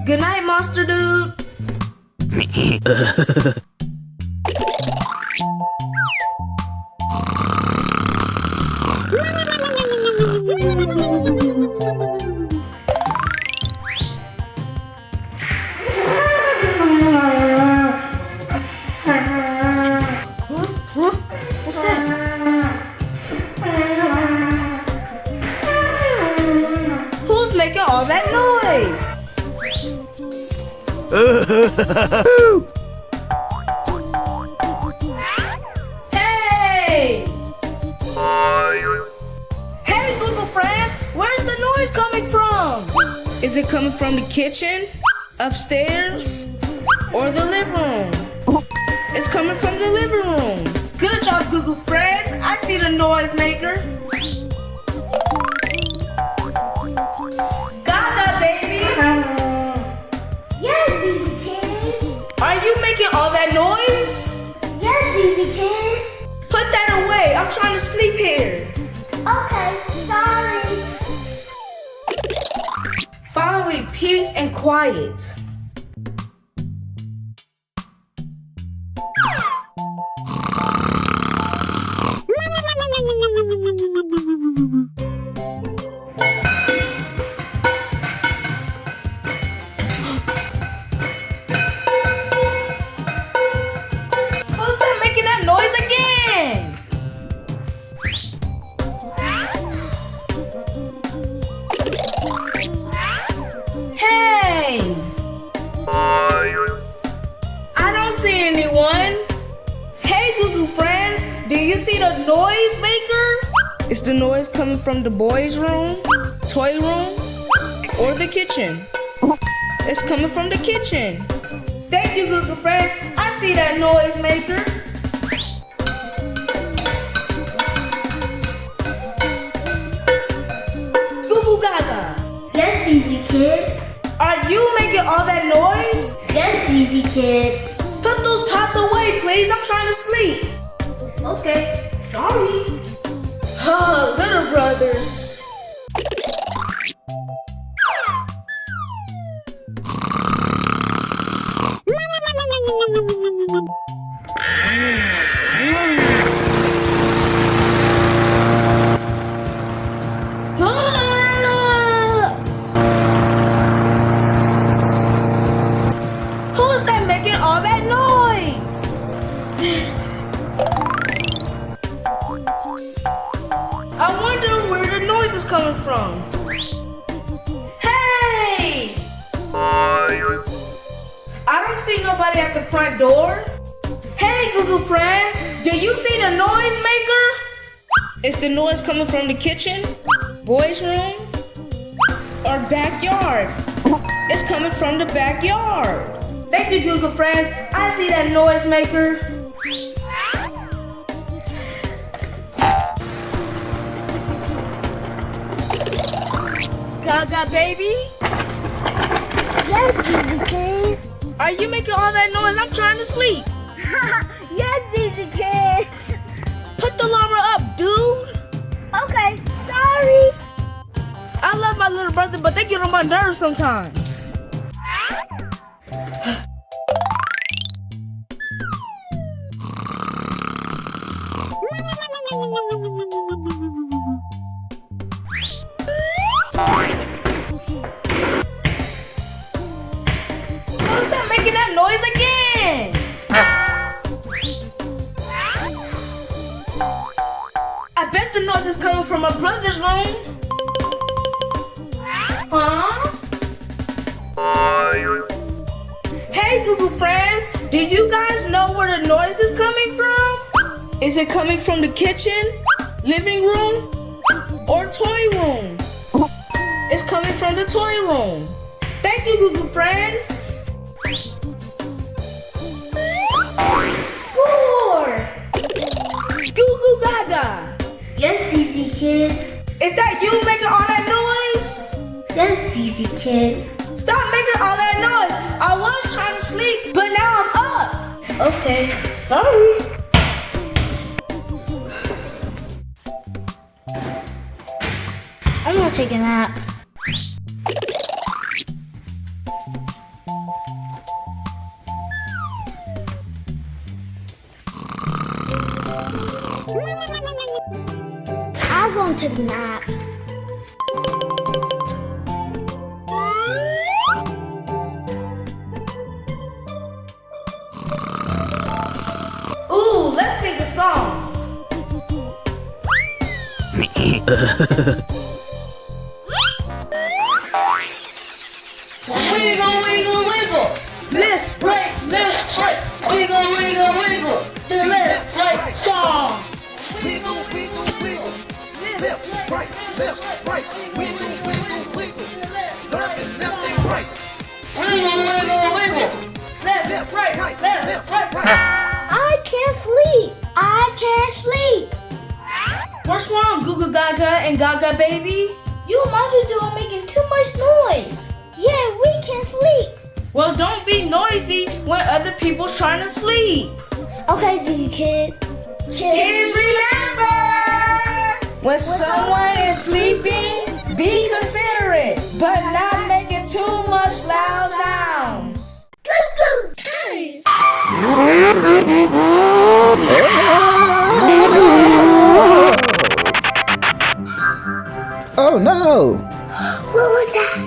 Good night, monster dude. What's that? Who's making all that noise? Hey! Hey, Google friends, where's the noise coming from? Is it coming from the kitchen, upstairs, or the living room? It's coming from the living room. Good job, Google friends. I see the noise maker. Gaga, baby. Yes, Easy Kid. Are you making all that noise? Yes, Easy Kid. Put that away. I'm trying to sleep here. Okay, sorry. Finally, peace and quiet. Who's that making that noise again? Hey! I don't see anyone. Hey, Goo Goo friends, do you see the noise maker? Is the noise coming from the boys' room, toy room, or the kitchen? It's coming from the kitchen. Thank you, Goo Goo friends. I see that noise maker. Goo Goo Gaga, Yes, Easy Kid. are you making all that noise? Yes, Easy Kid. Put those pots away, please. I'm trying to sleep. Okay, sorry. Oh, little brothers. Who's that making all that noise? I wonder where the noise is coming from. Hey! I don't see nobody at the front door. Hey, Goo Goo friends, do you see the noise maker? Is the noise coming from the kitchen, boys' room, or backyard? It's coming from the backyard. Thank you, Goo Goo friends. I see that noise maker. Gaga, baby? Yes, Easy Kid. Are you making all that noise? I'm trying to sleep. Yes, Easy Kid. Put the llama up, dude. Okay, sorry. I love my little brother, but they get on my nerves sometimes. Who's that making that noise again? I bet the noise is coming from my brother's room. Huh? Hey, Goo Goo friends, did you guys know where the noise is coming from? Is it coming from the kitchen, living room, or toy room? It's coming from the toy room. Thank you, Goo Goo friends. 4. Goo Goo Gaga, Yes, Easy Kid. is that you making all that noise? Yes, Easy Kid. Stop making all that noise. I was trying to sleep, but now I'm up. Okay, sorry. I'm gonna take a nap. I'll go and take a nap. Ooh, let's sing a song. Wiggle, wiggle, wiggle. Left, right, wiggle, wiggle, wiggle. The left, right song. Wiggle, wiggle, wiggle. Left, right, wiggle, wiggle, wiggle. Left and right. Wiggle, wiggle, wiggle. Left, right, left, right. I can't sleep. I can't sleep. What's wrong, Goo Goo Gaga and Gaga baby? You monster duo making too much noise. Yeah, we can't sleep. Well, don't be noisy when other people's trying to sleep. Okay, Ziggy Kid. Kids, remember! When someone is sleeping, be considerate, but not making too much loud sounds. Oh no! What was that?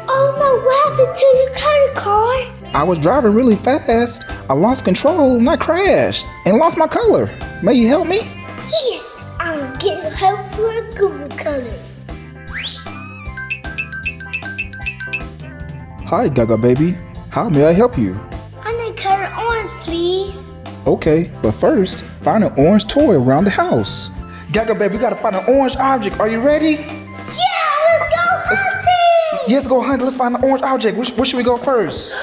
Oh no, what happened to your cutter car? I was driving really fast. I lost control and I crashed and lost my color. May you help me? Yes, I'm getting help for Google colors. Hi, Gaga baby. How may I help you? I need color orange, please. Okay, but first, find an orange toy around the house. Gaga baby, we gotta find an orange object. Are you ready? Yeah, let's go hunting! Yes, go hunt. Let's find an orange object. Where should we go first?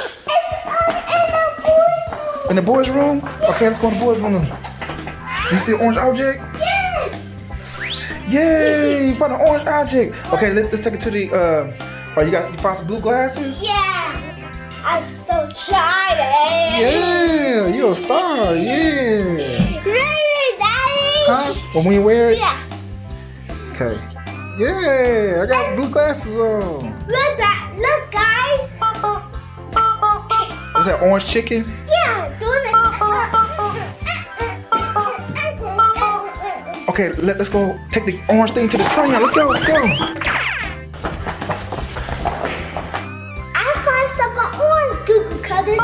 In the boys' room? Okay, let's go in the boys' room. You see an orange object? Yes! Yay! Found an orange object. Okay, let's take it to the. You found some blue glasses? Yeah! I'm so excited! Yeah, you're a star. Yeah. Really, Daddy? Huh? When you wear it? Yeah. Okay. Yeah, I got blue glasses on. Look, guys! Is that orange chicken? Yeah, doing it. Okay, let's go take the orange thing to the crayon. Let's go. I find some orange Google colors.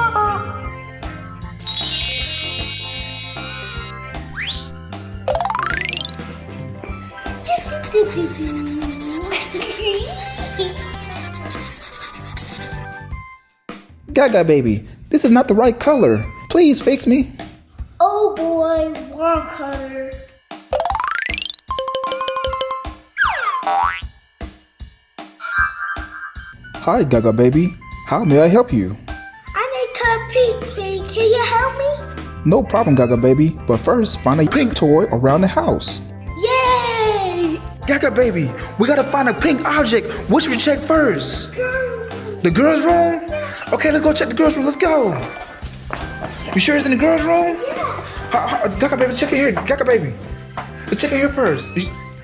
Gaga baby, this is not the right color. Please fix me. Oh boy, wrong color. Hi, Gaga baby. How may I help you? I need color pink, please. Can you help me? No problem, Gaga baby. But first, find a pink toy around the house. Yay! Gaga baby, we gotta find a pink object. Which we check first? The girls' room? Okay, let's go check the girls' room. Let's go. You sure it's in the girls' room? Yeah. Gaga baby, check it here. Gaga baby, let's check it here first.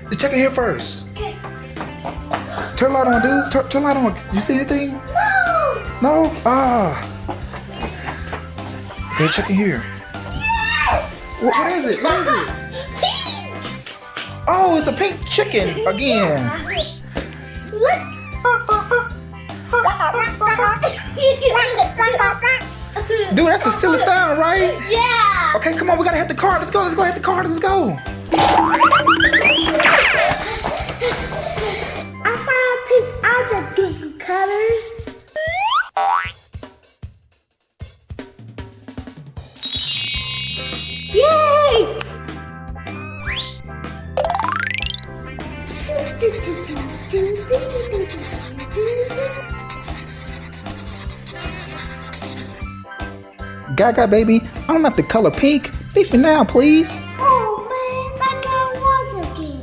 Let's check it here first. Okay. Turn the light on, dude. Turn the light on. You see anything? No! No? Ah. Okay, check it here. Yes! What is it? What is it? Pink! Oh, it's a pink chicken again. Look! Dude, that's a silly sound, right? Yeah! Okay, come on, we gotta hit the car. Let's go hit the car. Let's go. I found pink object Google colors. Yay! Gaga baby, I don't like the color pink. Fix me now, please. Oh man, I got one again.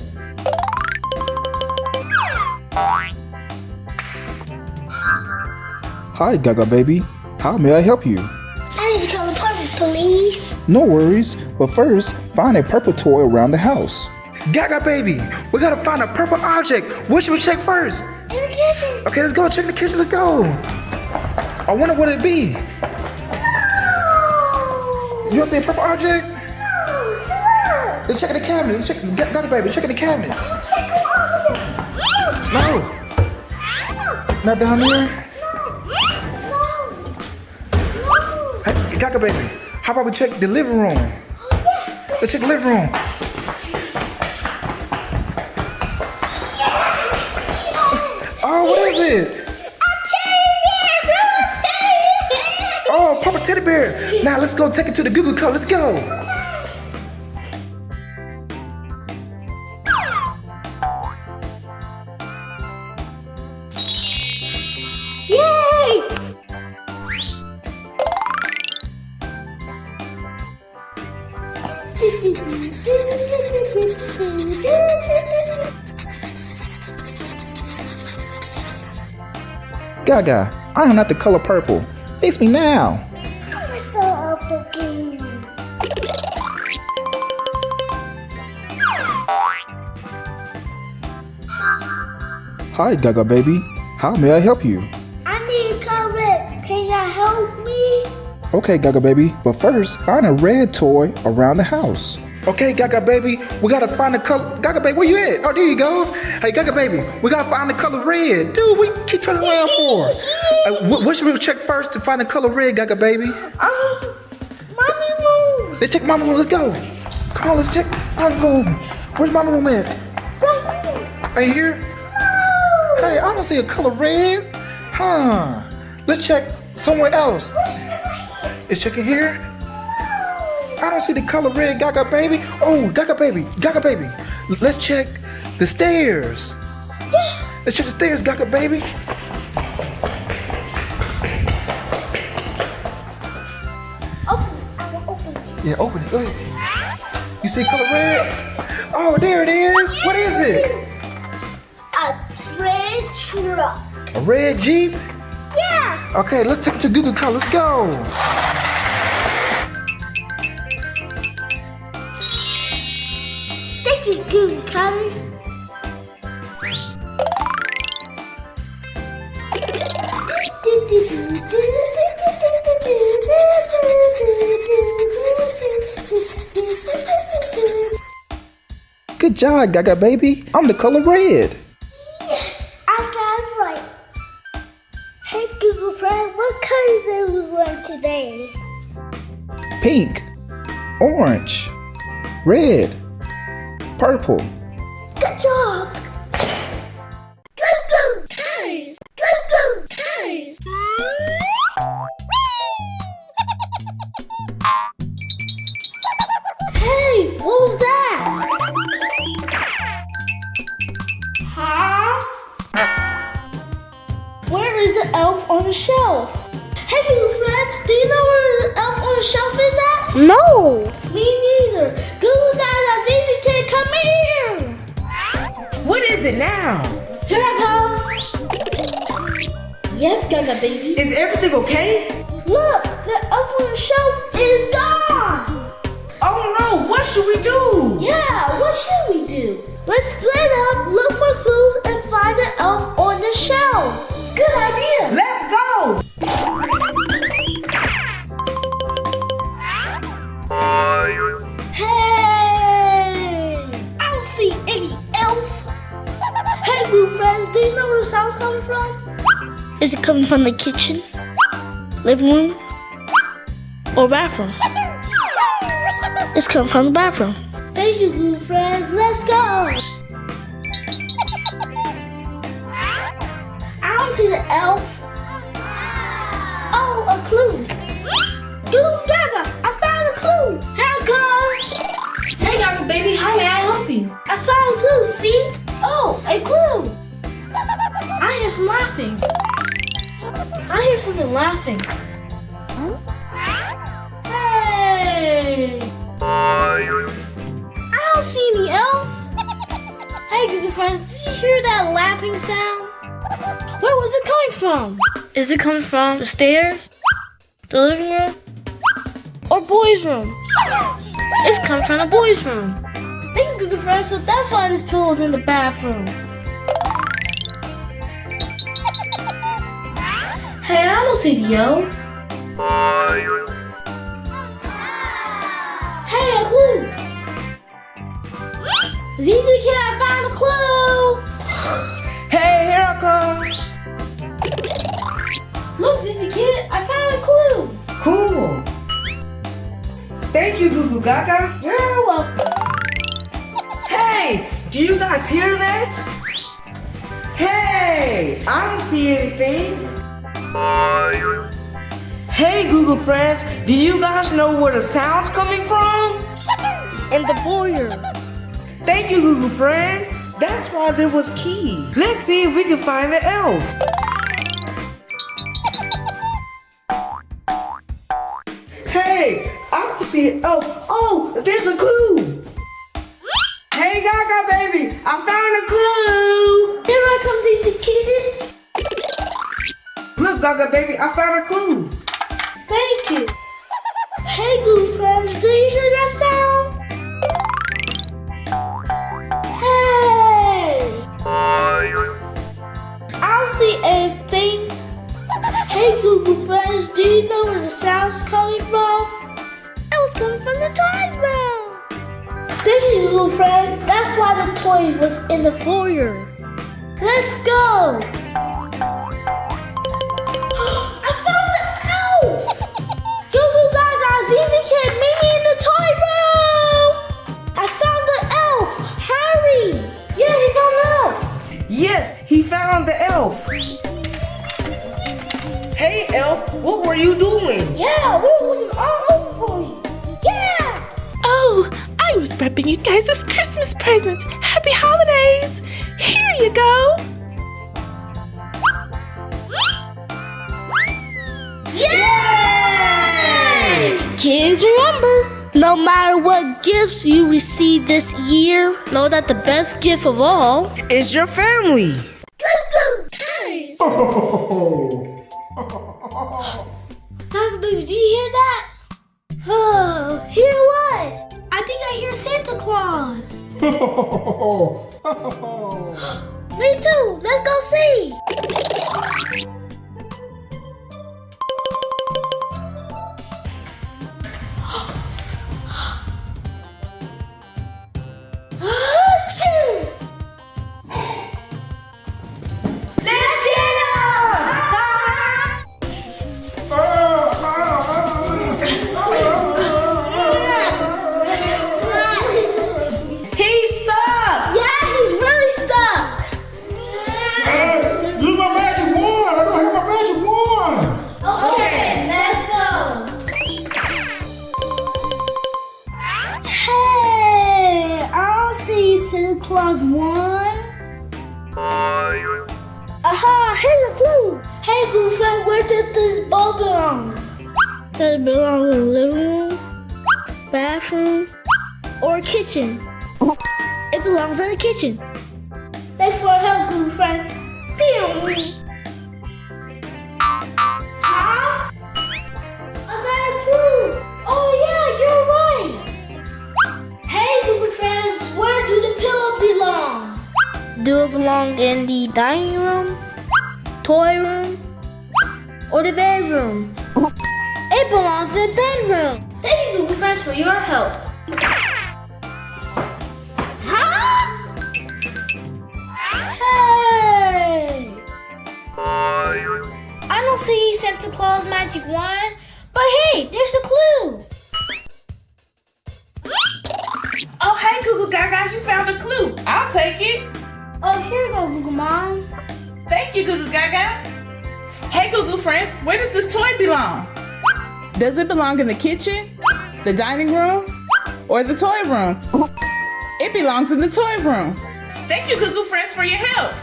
Hi, Gaga baby. How may I help you? I need the color purple, please. No worries, but first, find a purple toy around the house. Gaga baby, we gotta find a purple object. What should we check first? In the kitchen. Okay, let's go check the kitchen. Let's go. I wonder what it'd be. You don't see a purple object? No, look. Let's check the cabinets. Let's check. Gaga baby, check the cabinets. Check them over there. No. Not down there. No. Hey, Gaga baby, how about we check the living room? Let's check the living room. Oh, what is it? Oh, Papa Teddy Bear. Now let's go take it to the Goo Goo Gaga. Let's go. Yay! Gaga, I am not the color purple. Fix me now. I'm still up again. Hi, Gaga baby. How may I help you? I need color red. Can you help me? Okay, Gaga baby, but first, find a red toy around the house. Okay, Gaga baby, we gotta find the color. Gaga baby, where you at? Oh, there you go. Hey, Gaga baby, we gotta find the color red. Dude, we keep turning around for? What should we check first to find the color red, Gaga baby? Mommy room. Let's check Mama room. Let's go. Come on, let's check Mama room. Where's Mama room at? Right here. Right here? No. Hey, I don't see a color red. Huh? Let's check somewhere else. Let's check it here. I don't see the color red, Gaga baby. Oh, Gaga baby, Gaga baby. Let's check the stairs. Let's check the stairs, Gaga baby. Open it. I will open it. Yeah, open it. Go ahead. You see color red? Oh, there it is. What is it? A red truck. A red Jeep? Yeah. Okay, let's take it to Goo Goo Gaga. Let's go. Thank you, Goo Goo Colors. Good job, Gaga baby. I'm the color red. Yes, I got it right. Hey, Google friend, what color did we wear today? Pink, orange, red, purple. Good job. Let's go, guys. Let's go, guys. Hey, what was that? Huh? Where is the elf on the shelf? Hey, Google friend, do you know where the elf on the shelf is at? No. Me neither. Google Gaga, Easy Kid, come here. What is it now? Here I come. Yes, Gaga baby. Is everything okay? Look, the elf on the shelf is gone. Oh no, what should we do? Yeah, what should we do? Let's split up, look for clues, and find the elf on the shelf. Good idea. Let's go! Hey! I don't see any elf. Hey, Blue friends, do you know where the sound's coming from? Is it coming from the kitchen, living room, or bathroom? It's coming from the bathroom. Thank you, Blue friends. Let's go. I don't see the elf. Oh, a clue. Goo Gaga, I found a clue. Here I come. Hey Gaga baby, how may I help you? I found a clue, see? Oh, a clue! I hear some laughing. I hear something laughing. Hey! I don't see any elf. Hey, Google friends, did you hear that laughing sound? Where was it coming from? Is it coming from the stairs, the living room, or boys' room? It's coming from the boys' room. Thank you, Google friends, so that's why this pillow is in the bathroom. Hey, I don't see the elf. Thank you, Goo Goo Gaga. You're welcome. Hey, do you guys hear that? Hey, I don't see anything. Hey, Google friends, do you guys know where the sound's coming from? In the foyer. Thank you, Google friends. That's why there was key. Let's see if we can find the elf. Hey, I don't see an elf. Oh, there's a clue. Hey, Gaga baby, I found a clue. Here I comes Easy Kid. Look, Gaga baby, I found a clue. Thank you. Hey, Google friends, do you hear that sound? Hey! I don't see anything. Hey, Google friends, do you know where the sound's coming from? It was coming from the toys room. Thank you, Google friends. That's why the toy was in the foyer. Let's go. I found the elf. Goo Goo Gaga, Easy Kid, meet me in the toy room. I found the elf. Hurry. Yeah, he found the elf. Yes, he found the elf. Hey, elf, what were you doing? Yeah, we were looking all over for you. Yeah. Oh, I was prepping you guys as Christmas presents. Happy holidays! Here you go. Yay! Kids, remember, no matter what gifts you receive this year, know that the best gift of all It's your family. Gaga baby, do you hear that? Oh, hear what? I think I hear Santa Claus. Me too. Let's go see. Achoo! Let's get him! He's stuck! Yeah, he's really stuck. Use my magic wand. I don't have my magic wand. Okay, let's go. Hey, I'll see Santa Claus 1. Aha, here's a clue. Hey, Google friend, where did this ball belong? Does it belong in the living room, bathroom, or kitchen? It belongs in the kitchen. Thanks for help, Google friend. Huh? I got a clue. Oh yeah, you're right. Hey, Google friends, where do the pillow belong? Do it belong in the dining room, toy room, or the bedroom? It belongs in the bedroom. Thank you, Google friends, for your help. Huh? Hey! I don't see Santa Claus magic wand, but hey, there's a clue. Oh, hey, Goo Goo Gaga, you found a clue. I'll take it. Oh, here you go, Google Mom. Thank you, Goo Goo Gaga. Hey, Goo Goo friends, where does this toy belong? Does it belong in the kitchen, the dining room, or the toy room? It belongs in the toy room. Thank you, Goo Goo friends, for your help.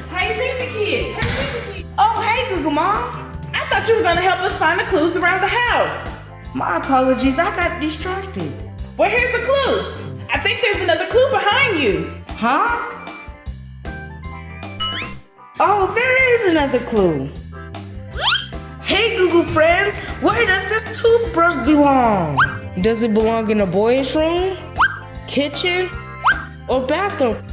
Hey, Zizi Kid. Hey, Zizi Kid. Oh, hey, Google Mom. I thought you were going to help us find the clues around the house. My apologies, I got distracted. Well, here's the clue. I think there's another clue behind you. Huh? Oh, there is another clue. Hey, Google friends, where does this toothbrush belong? Does it belong in a boyish room, kitchen, or bathroom?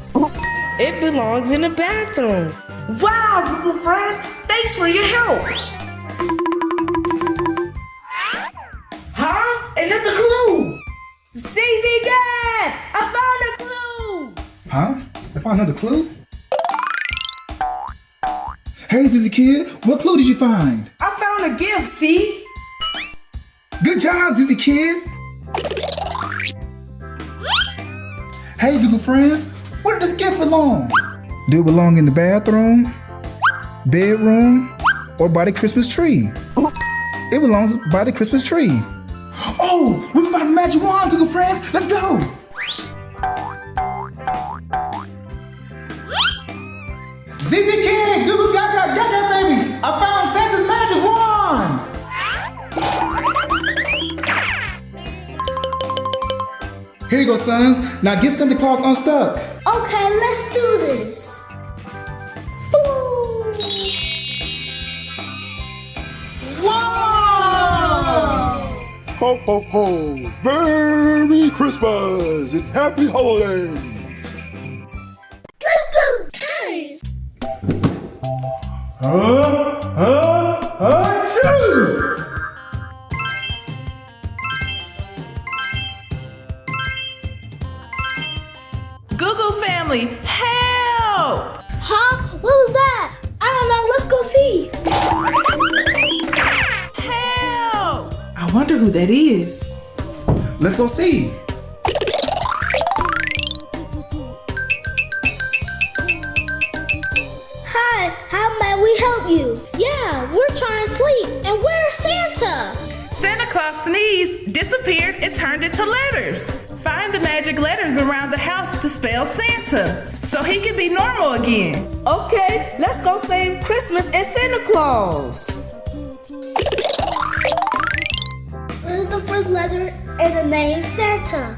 It belongs in the bathroom. Wow, Google friends, thanks for your help. Huh? Another clue. CZ Dad, I found a clue. Huh? I found another clue? Hey, Zizi Kid, what clue did you find? I found a gift, see? Good job, Zizzy Kid. Hey, Google friends, where does this gift belong? Do it belong in the bathroom, bedroom, or by the Christmas tree? It belongs by the Christmas tree. Oh, we found the magic wand, Google friends. Let's go. ZZ Kid, Goo Goo Gaga, Gaga baby. I found Santa's magic wand. Here you go, sons. Now get Santa Claus unstuck. Okay, let's do this. Boom. Whoa! Ho, ho, ho! Merry Christmas and Happy Holidays! Let's go, guys. Achoo! Goo Goo family, help! Huh? What was that? I don't know. Let's go see. Help! I wonder who that is. Let's go see. Hi, how may we help you? Yeah, we're trying to sleep. And where's Santa? Santa Claus sneezed, disappeared, and turned into letters. Find the magic letters around the house to spell Santa, so he can be normal again. Okay, let's go save Christmas and Santa Claus. What is the first letter in the name Santa?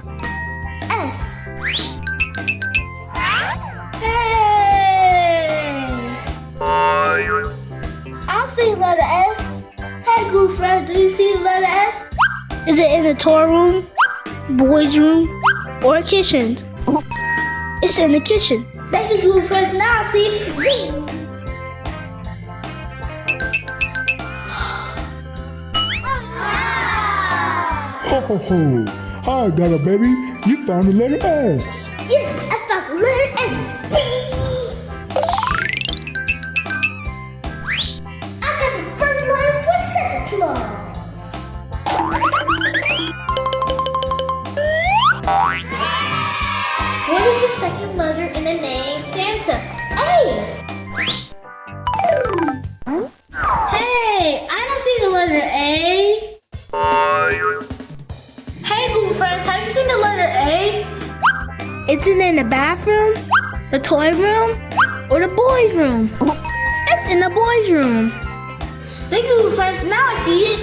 S. Hey! I see letter S. Hey, good friend, do you see the letter S? Is it in the toy room, boys' room, or kitchen? It's in the kitchen. Thank you, good friends. Now I see Z. Ho, ho, ho! Hi, Gaga baby. You found the letter S. Yes, I found the letter S. Baby. I got the first letter for Santa Claus. What is the second letter in the name Santa? A. Hey, I don't see the letter A. Hey, Google friends, have you seen the letter A? It's in the bathroom, the toy room, or the boys' room. It's in the boys' room. Thank you, Google friends. Now I see it.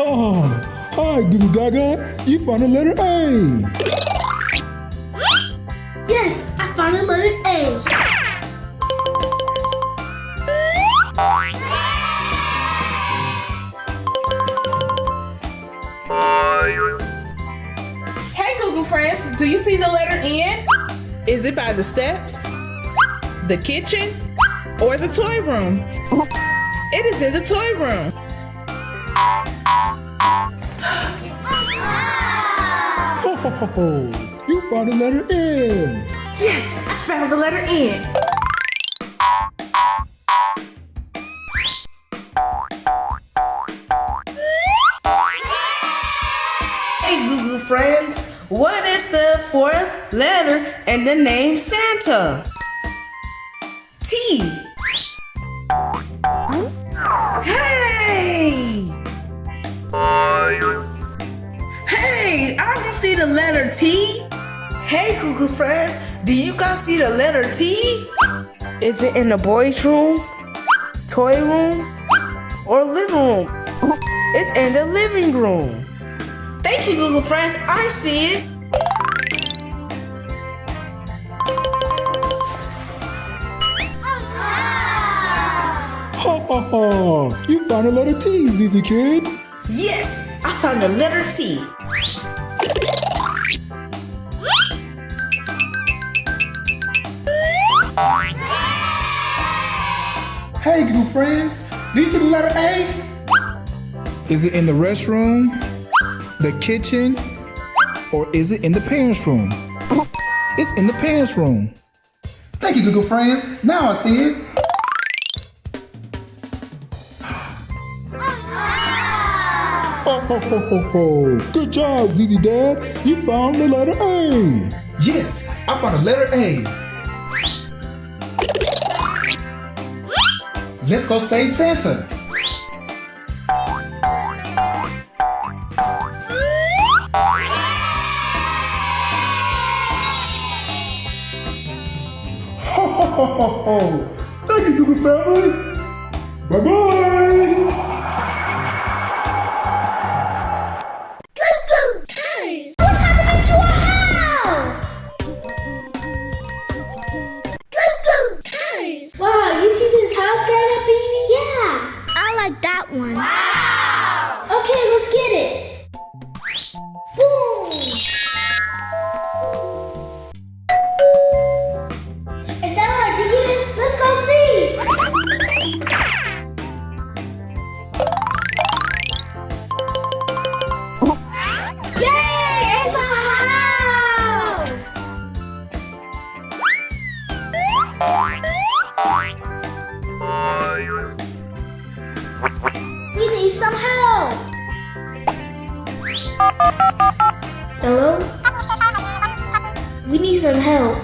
Oh, hi, Goo Goo Gaga. You found the letter A. Yes, I found the letter A. Hey, Goo Goo friends, do you see the letter N? Is it by the steps, the kitchen, or the toy room? It is in the toy room. Ho, ho, ho, ho! You found the letter N. Yes, I found the letter N. Hey, Google friends, what is the fourth letter in the name Santa? T. Hey! Hey, I don't see the letter T. Hey, Google friends, do you guys see the letter T? Is it in the boys' room, toy room, or living room? It's in the living room. Thank you, Google friends. I see it. Ha ha ha! You found the letter T, ZZ Kid. Yes, I found the letter T. Hey, Google friends. Do you see the letter A? Is it in the restroom, the kitchen, or is it in the parents' room? It's in the parents' room. Thank you, Google friends. Now I see it. ho, ho, ho, ho. Good job, ZZ Dad. You found the letter A. Yes, I found a letter A. Let's go save Santa. Ho, ho, ho, ho, ho. Thank you, Goo Goo family. Bye-bye. What's happening to our house? Wow, you see this house, Gaga baby? Yeah, I like that one. Wow! Okay, let's get it. Boom! Is that what I think it is? Let's go see. Yay! It's our house! We need some help. Hello? We need some help.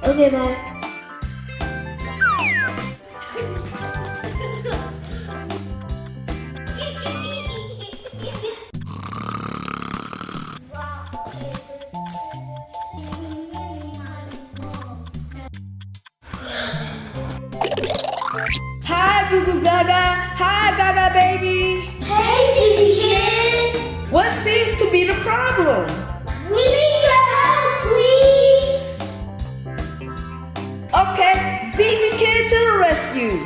Okay, bye. Hi, Goo Goo Gaga. Hi, Gaga baby. Hey, Susie kid. What seems to be the problem? We need your help, please. Okay, ZZ Kid to the rescue.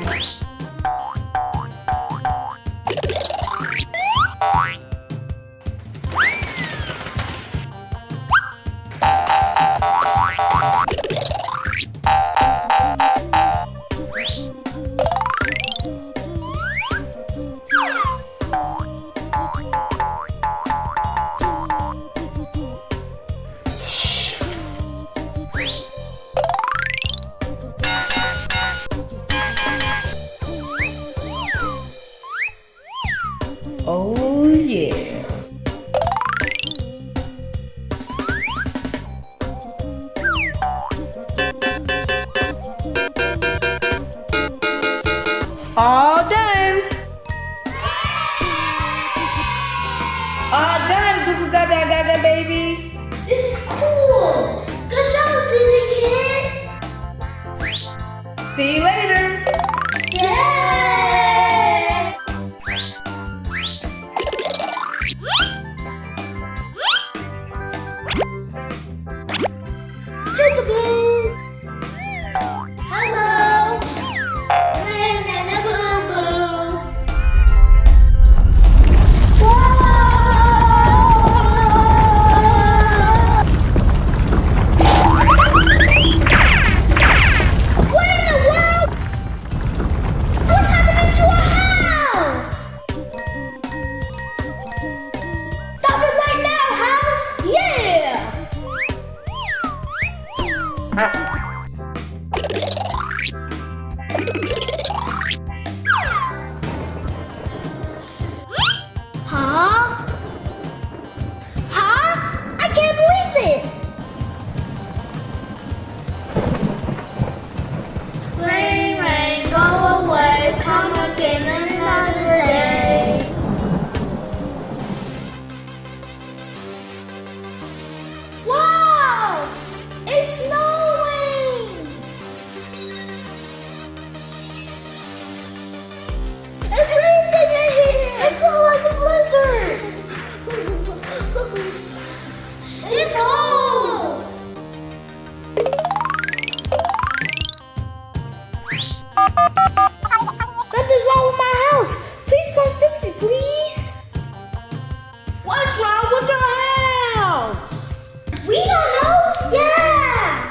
Oh yeah. All done. All done, Goo Goo Gaga Gaga baby. This is cool. Good job, Susie kid. See you later. Yay! Peekaboo. Hello. Banana boo boo. Whoa! What in the world? What's happening to our house? Stop it right now, house! Yeah! Huh? Huh? I can't believe it! Rain, rain, go away, come again another day. Wow! It's snowing! It's freezing in here! I feel like a blizzard! It's cold! Something's wrong with my house! Please come fix it, please! What's wrong with your house? We don't know! Yeah!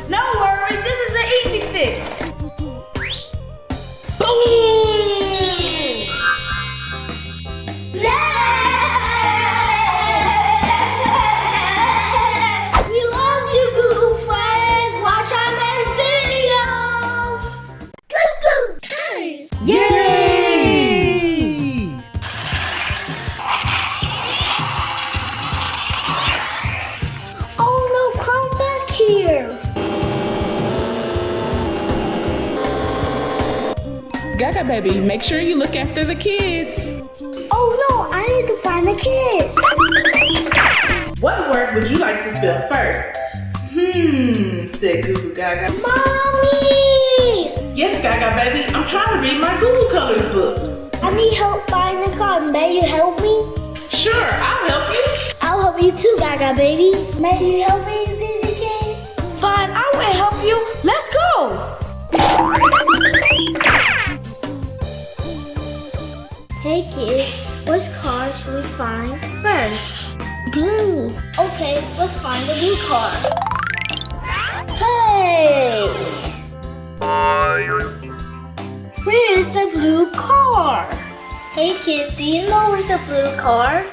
No worry, this is an easy fix. We love you, Goo Goo friends! Watch our Gaga baby, make sure you look after the kids. Oh no, I need to find the kids. What word would you like to spell first? Said Goo Goo Gaga. Mommy! Yes, Gaga baby, I'm trying to read my Goo Goo Colors book. I need help buying the card. May you help me? Sure, I'll help you. I'll help you too, Gaga baby. May you help me, Zizi King? Fine, I will help you. Let's go. Hey kids, which car should we find first? Blue. Okay, let's find the blue car. Hey! Where is the blue car? Hey kids, do you know where's the blue car?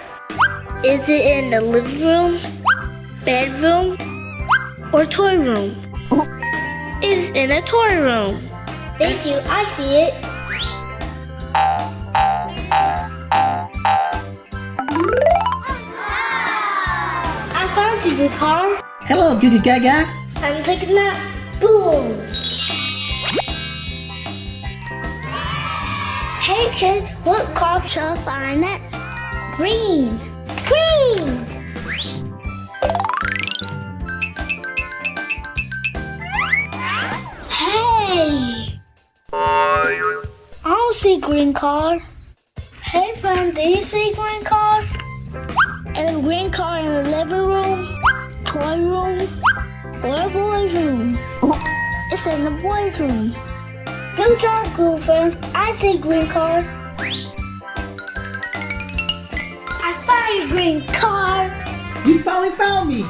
Is it in the living room, bedroom, or toy room? It's in a toy room. Thank you, I see it. I found you, blue car. Hello, Goo Goo Gaga. I'm taking that. Boom. Hey kids, what car shall I find next? Green. Green. Hey. I don't see green car. Hey friend, do you see green car? And a green car in the living room, toy room, or boys room? It's in the boys room. Good job, Goo friends. I see green car. I found your green car. You finally found me.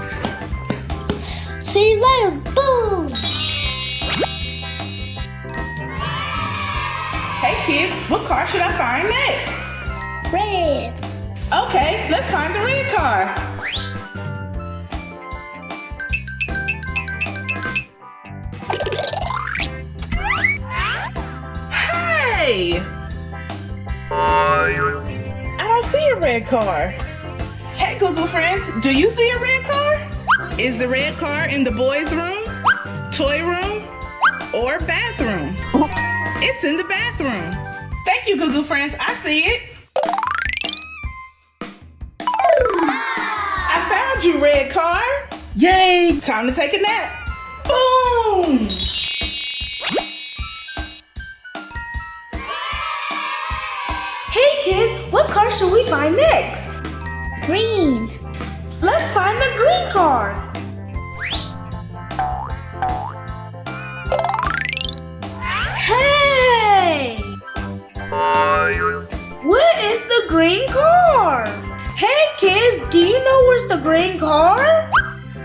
See you later. Boom. Hey kids, what car should I find next? Red. Okay, let's find the red car. Hey! I don't see a red car. Hey, Goo Goo friends, do you see a red car? Is the red car in the boys' room, toy room, or bathroom? It's in the bathroom. Thank you, Goo Goo friends. I see it. I found you, red car. Yay! Time to take a nap. Boom! Hey kids, what car should we find next? Green. Let's find the green car. Hey! Where is the green car? Hey kids, do you know where's the green car?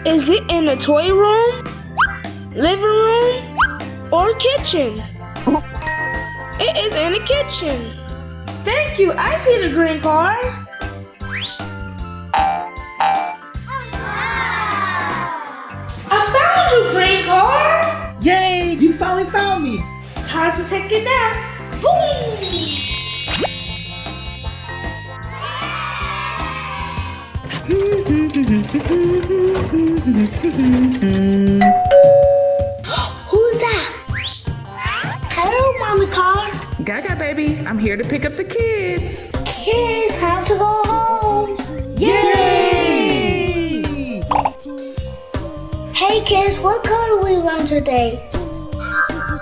Is it in the toy room, living room, or kitchen? It is in the kitchen. Thank you, I see the green car. I found you, green car. Yay! You finally found me. Time to take a nap. Boom! Who's that? Hello, Mommy Car. Gaga baby, I'm here to pick up the kids. Kids, time to go home. Yay! Hey kids, what color we run today?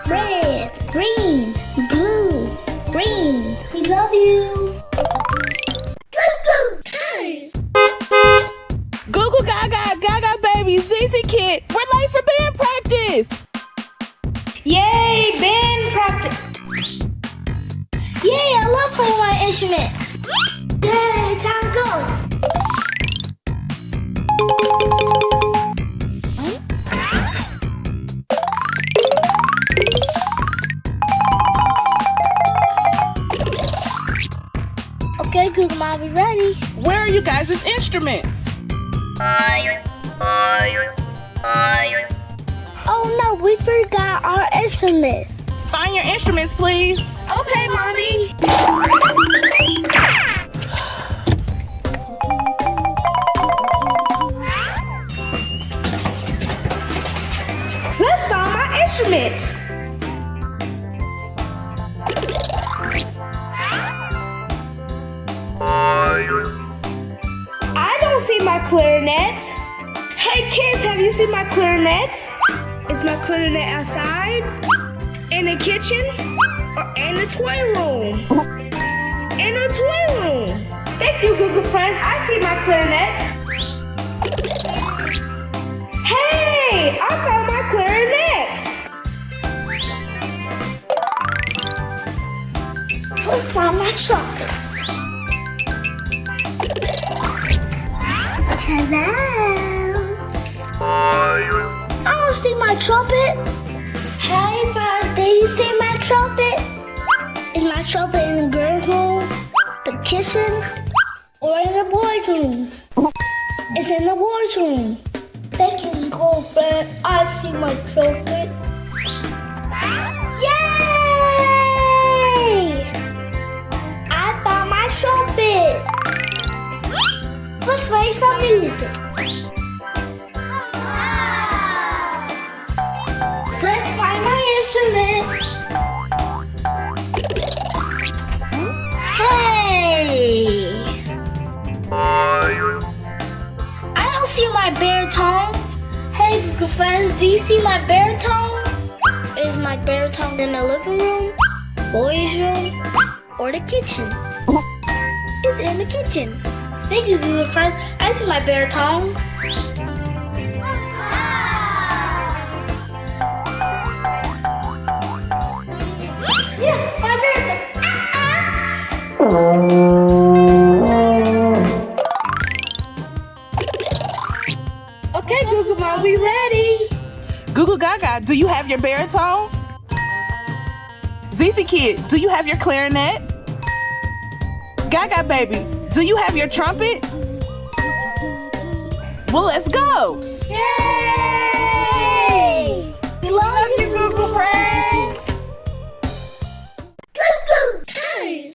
Red, green, blue, green. We love you. Let's go, guys. Goo Goo Gaga, Gaga baby, ZZ Kid, we're late for band practice. Yay, band practice. Yay, I love playing my instrument. Yay, time to go. Okay, Google Mom, be ready. Where are you guys' instruments? Oh no, we forgot our instruments. Find your instruments, please. Okay, Mommy. Let's find my instrument. clarinet. Hey kids, have you seen my clarinet? Is my clarinet outside? In the kitchen? Or in the toy room? In the toy room. Thank you, Goo Goo friends. I see my clarinet. Hey, I found my clarinet. I found my trumpet. Hello. I don't see my trumpet. Hey, bud, did you see my trumpet? Is my trumpet in the girls' room, the kitchen, or in the boys' room? It's in the boys' room. Thank you, girlfriend. I see my trumpet. Yay! I found my trumpet. Let's make some music. Let's find my instrument. Hey! I don't see my baritone. Hey, Goo friends, do you see my baritone? Is my baritone in the living room, boys' room, or the kitchen? It's in the kitchen. Thank you, Goo friends. I see my baritone. Yes, my baritone. Okay, Goo Goo Mom, we ready. Goo Goo Gaga, do you have your baritone? ZZ Kid, do you have your clarinet? Gaga baby, do you have your trumpet? Well, let's go. Yeah!